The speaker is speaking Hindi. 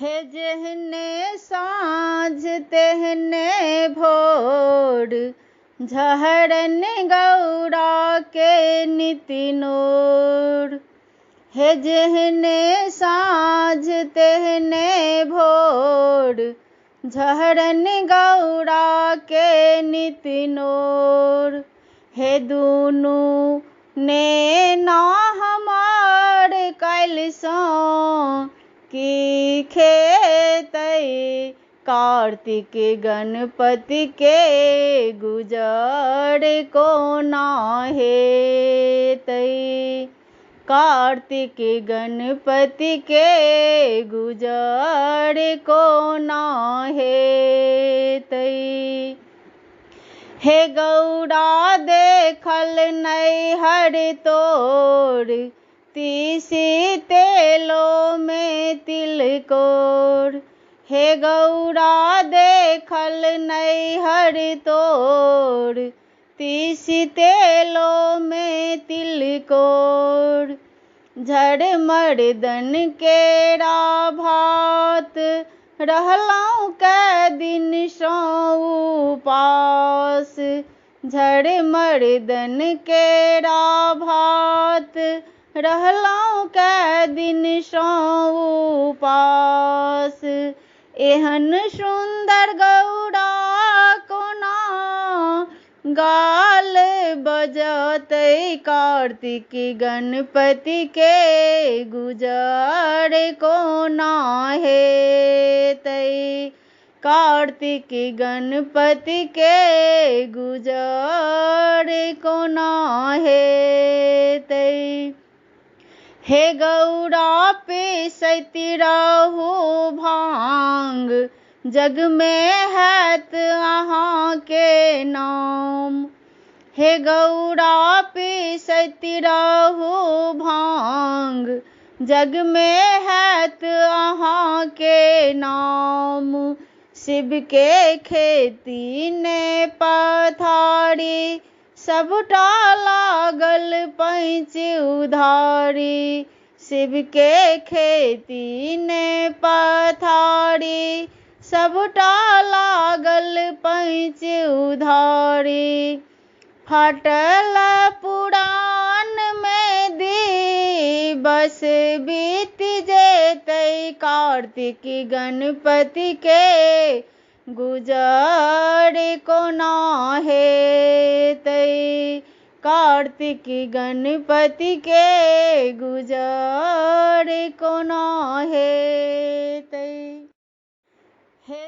हे जेहने साँझ तेहने भोर, झहरन गौरा के निति नोर। हे जेहने साँझ तेहने भोर, झहरन गौरा के निति नोर। हे दुनू नेना हमार कैलसँ की खेतै, कार्तिक गणपति के गुजर कोना हेतै। कार्तिक गणपति के गुजर कोना हेतै। हे गौरा देखल नैहर तोर, तीसी तेलो में तिलकोर। हे गौरा देखल नैहर तोर, तीसी तेलो में तिलकोर। झरमर्दन केरा भात, रहलहुँ कै दिनसँ उपास। झरमर्दन केरा भात, रहलहुँ कै दिनसँ उपास। एहन सुन्दर गौरा कोना गाल बजतै, कार्तिक गणपति के गुजर कोना हेतै। कार्तिक गणपति के गुजर कोना हेतै। हे गौरा पीसैत रहू भांग, जग में हैत अहाँके नाम। हे गौरा पीसैत रहू भांग, जग में हैत अहाँके नाम। शिव के खेती ने पथारी, सबटा लागल पैंच उधारी। शिव के खेती ने पथारी, सबटा लागल पैंच उधारी। फाटल पुराण में दिवस बीत जेतै, कार्तिक गणपति के गुजर कोना हेतै। कार्तिक गणपति के गुजर कोना हेतै। हे